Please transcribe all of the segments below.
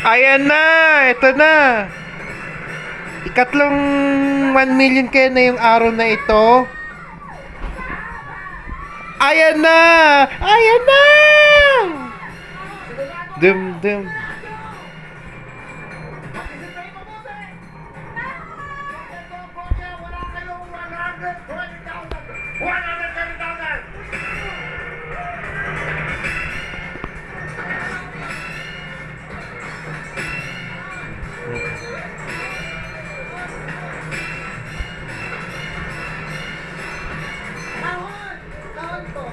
Ayan na! Ito na! Ikatlong 1 million kaya na yung araw na ito. Ayan na! Ayan na! Dum dum.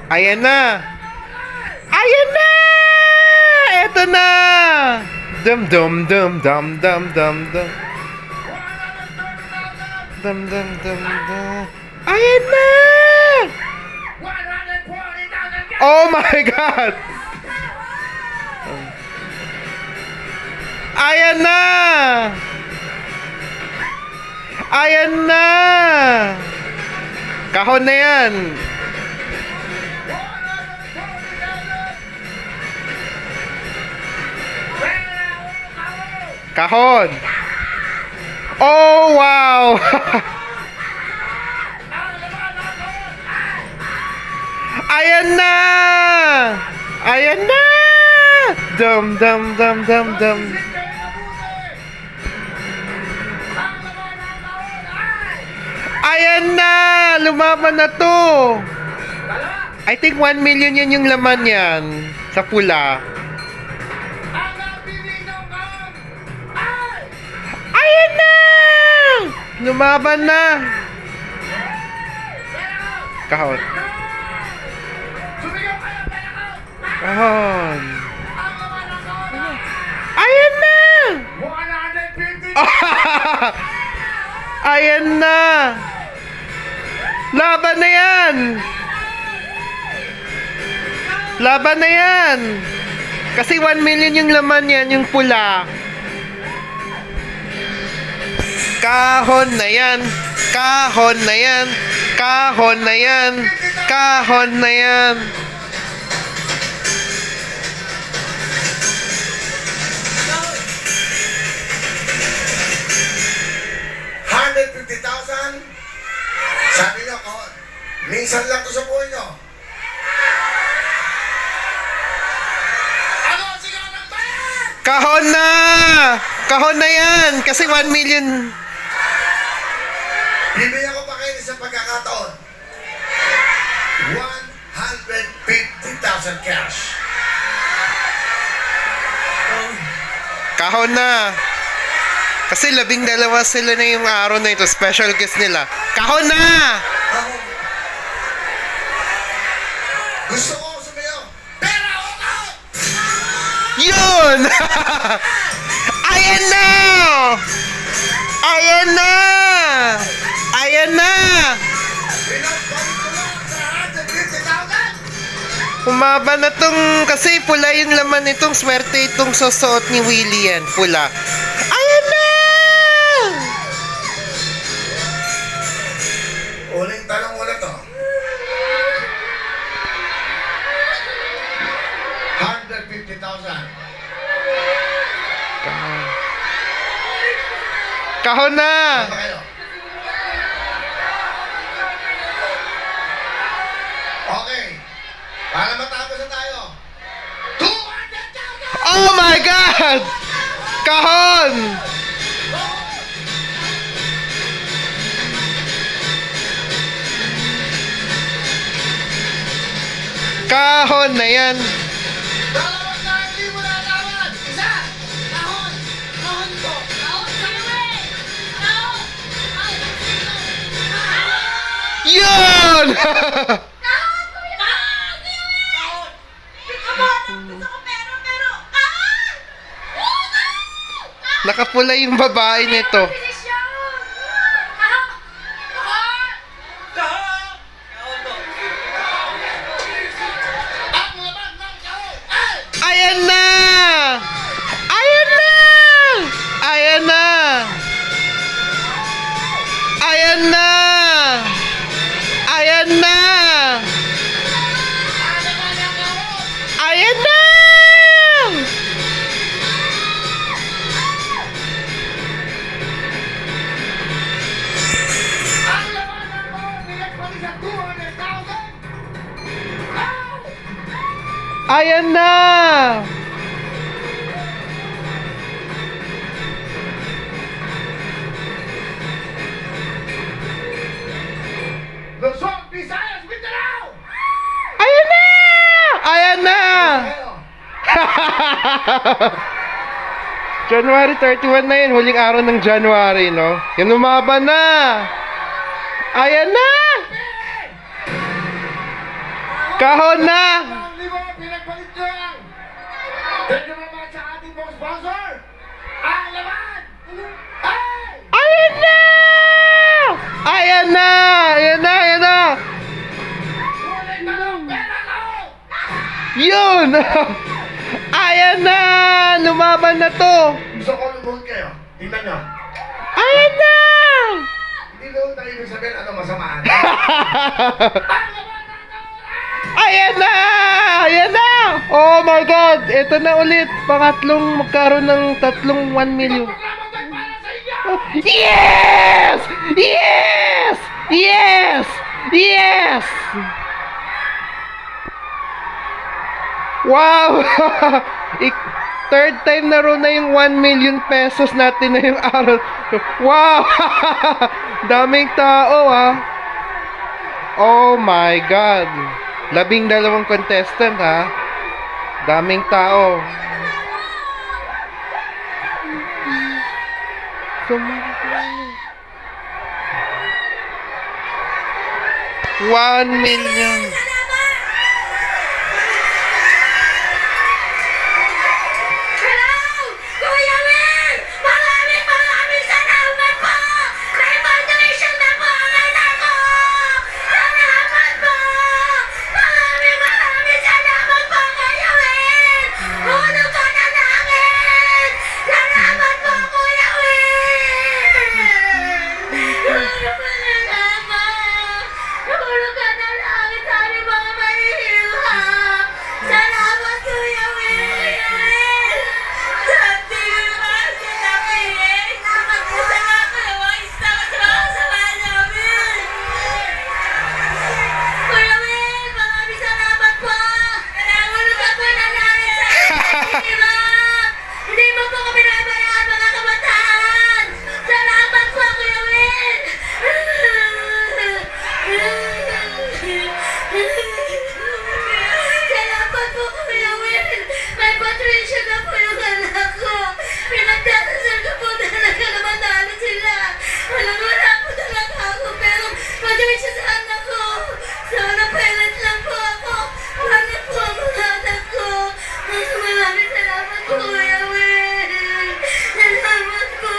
Ayan na! Ayan na! Eto na! Dum dum dum dum dum dum dum. Dum dum dum dum. Ayan na! Oh my God! Ayan na! Ayan na! Kahon na yan! Kahon! Oh, wow! Ayan na! Ayan na! Dum dum dum dum dum. Ayan na! Lumaban na to! I think 1 million yun yung laman yan sa pula. Ayan na! Lumaban na! Kahon. Kahon. Ayan na! Ayan na! Laban na yan! Laban na yan! Kasi 1 million yung laman yan, yung pula. Kahon na yan! Kahon na yan! Kahon na yan! Kahon na yan! Sabi nyo, minsan lang to sa buhay nyo. Ano ang sigaw ng bayan? Kahon na! Kahon na yan! Kasi 1 million. Bibigyan ko pa kayo sa pagkakataon. 150,000 cash. Kahon na! Kasi 12 sila na yung araw na ito. Special guest nila. Kahon na! Gusto ko sumayaw. Pera o kahon! Yun! Ayan na! Ayan na! Ayan na! Pinagpalik ko lang sa 150,000. Humaba na tong, kasi pula yung laman nitong swerte itong susuot ni Willie yan. Pula. Ayan na! Uling tanong ulit to. 150,000. Kahon na! Ano kayo? Okay. Para matapos na tayo. 200,000! Oh my God! Kahon! Kahon na yan! Dalawang na hindi mo nalaman. Isa! Kahon! Kahon ko! Kahon sa uwi! Kahon! Yun! Nakapula yung babae nito. Ang laman ng kahon! Ay! Ayan na! Ayan na! Ayan na! Ayan na! Luzon, Visayas, Mindanao! Ayan na! Ayan na! January 31 na yun, huling araw ng January, no? Yan, lumaban na! Ayan na! Kahon na! Ang libo, pinagpalit nyo lang! Thank you very much sa ating mga sponsor! Ang laman! Ay! Ayan na! Ayan na! Ayan na! Ayan na! Kulay talong, pera ko! Yun! Ayan na! Lumaban na to! Gusto ko lumuhod kayo. Tingnan nyo. Ayan na! Hindi lumuhod na ibig sabihin ano masamaan. Ang laman ng kauran! Ayan na! Ayan na! Oh my God! Ito na ulit. Pangatlong magkaroon ng tatlong 1 million. Programa tayo para sa inyo! Yes! Yes! Yes! Yes! Wow! Third time na rin na yung 1 million pesos natin na yung araw. Wow! Daming tao, ha? Oh my God! 12 contestant, ha? Daming tao. One million. Hello! Kuya Will! Maraming salamat po! May motivation na po ang anak ko! Salamat po! Maraming salamat po, Kuya Will! Hulog ka na namin! Salamat po, Kuya Will! Hulog ka na namin! Hulog ka na namin sa aming mga mahihirap! Salamat, Kuya Will! Kuya Will! Sabi ko naman sila, Will! Salamat po yung mga isama sa mga kasama namin! Kuya Will, maraming salamat po! Hulog ka po na namin sa mahihirap! Hindi mo po kami nabayaan, mga kabataan! Salamat po, Kuya Will! Salamat po, Kuya Will! May patricia na po yung anak ko! Pinagdadasal ko po talaga na matalo sila! Wala po talaga ako, pero patricia sa anak ko! Sana pilot lang po ako! Wala po ang mga anak ko! Maraming salamat po, Kuya Will! Salamat po!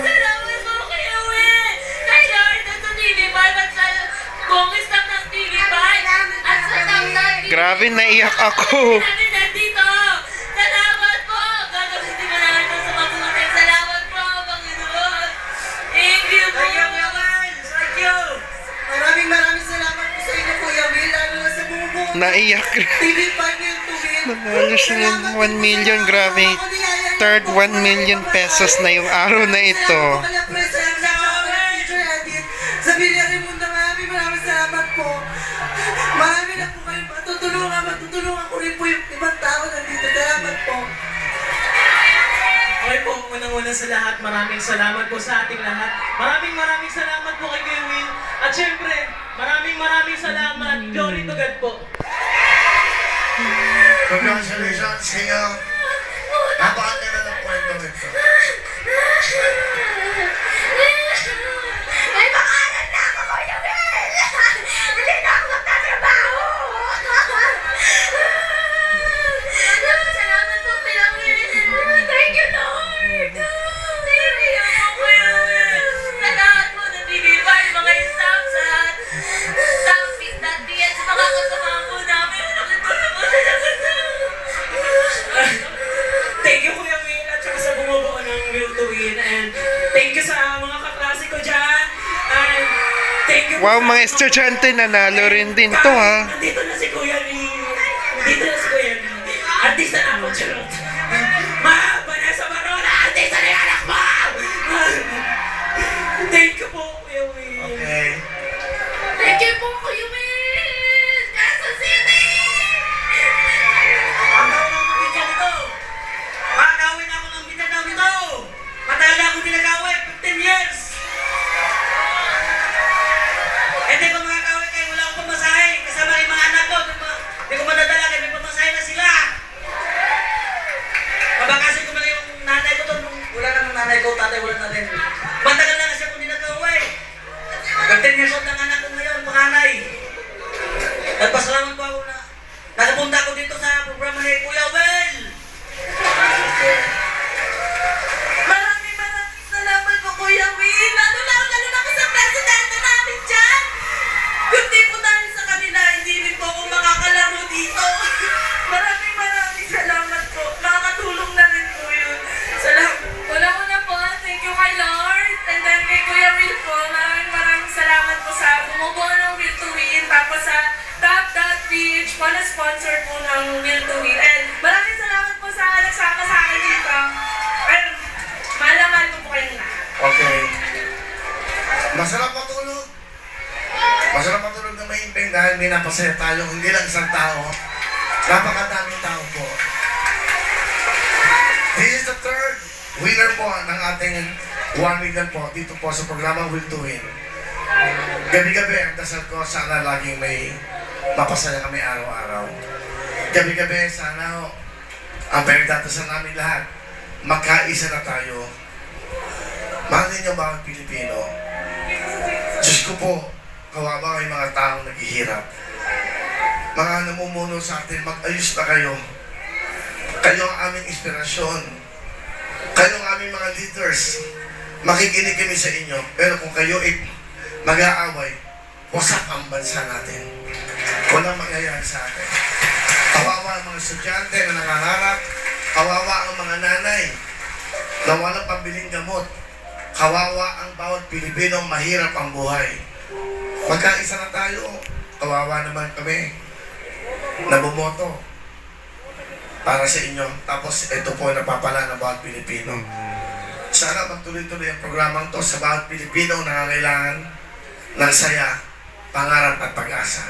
Salamat po, Kuya Will! Kay Lord at sa TV5 at sa Congress ng TV5 at sa Tangtang TV5 Grabe, naiyak ako. namin nandito! Salamat po! Gagamitin ko namin ito sa mabuti. Salamat po, Panginoon! Thank you po! Thank you! Maraming salamat po sa inyo, Kuya Will. Lalo na sa bumubuo Naiyak. TV5 Will to Will. Nanalo siya ng 1 million. Grabe. Third 1 million pesos na yung araw na ito. Kaya present sa Teacher Edith. Sa Villarimundo, maraming salamat po. Marami na po kayong matutulungan ko rin po yung ibang tao nandito. Salamat po. Okay po, unang-una sa lahat, maraming salamat po sa ating lahat. Maraming salamat po kay Kuya Will. At syempre, maraming salamat. Glory to God po. Congratulations sa inyo. Napakaganda ng kwento nito. May pangalan na ako, Kuya Will! Hindi na ako magtatrabaho! Salamat po, Kuya Will! Thank you, Lord! Thank you po, Kuya Will! Sa lahat po ng TV5, mga staff, sa staff, Dati, at sa mga kasama po namin, nakitulong po sa Thank you, Kuya Will, at saka sa bumubuo ng Will to Win. And thank you sa mga kaklase ko dyan. And thank you Wow, sa mga estudyante, nanalo rin din to, ha? Nandito na si Kuya Will. Nandito na si Kuya Will. Artista na ako, charot. Vanessa Barona, artista na yung anak mo! Thank you po, Kuya Will. Okay. you po, Kuya Will! Quezon City! Ang tawag ng pambidya nito. Makakawin ako ng bidya daw nito. Matagal na ako ginagawa, 15 years. Hindi ko makakawin kayo, wala akong pamasahe. Kasama yung mga anak ko. Hindi ko madadala kayo, may pamasahe na sila. Mabakasin ko mali yung nanay ko doon. Wala namang nanay ko, tatay, wala na rin. Matagal na kasi ako hindi nag-away. 15 years old ang anak ko ngayon, panganay. Nagpasalamat po ako na nakapunta ako dito sa programa ni Kuya Will. Maraming salamat po, Kuya Will. Lalo na po sa presidente namin dyan. Kung di po dahil sa kanila, hindi rin po ako makakalaro dito. Maraming salamat po. Makakatulong na rin po yun. Salamat. Una po, thank you kay Lord. And then kay Kuya Will po, maraming salamat po sa bumubuo ng Will to Win. Tapos sa Top.Beach po na sponsor po ng Will to Win. And maraming salamat po sa nagsama sa akin dito. And mahal ko po kayong lahat. Okay. Masarap matulog. Masarap matulog na maimping dahil may napasaya tayo. Hindi lang isang tao. Napakadaming tao po. This is the third winner po ng ating 1 million po dito po sa programa Will to Win. Gabi-gabi ang dasal ko, sana laging may mapasaya kami araw-araw. Gabi-gabi sana ang pinagdadasal namin lahat, magkaisa na tayo. Mahal ninyo bawat Pilipino. Diyos ko po, kawawa may mga taong naghihirap. Mga namumuno sa atin, mag-ayos na kayo. Kayo ang aming inspirasyon. Kayo ang aming mga leaders. Makikinig kami sa inyo. Pero kung kayo mag-aaway, wasak ang bansa natin. Walang mangyayari sa atin. Kawawa ang mga estudyante na nangangarap. Kawawa ang mga nanay na walang pambiling gamot. Kawawa ang bawat Pilipinong mahirap ang buhay. Magkaisa na tayo. Kawawa naman kami na bumoto para sa inyo. Tapos ito po ay napapala ng bawat Pilipino. Sana magtuloy-tuloy ang programang to sa bawat Pilipino na nangangailangan ng saya, pangarap at pag-asa.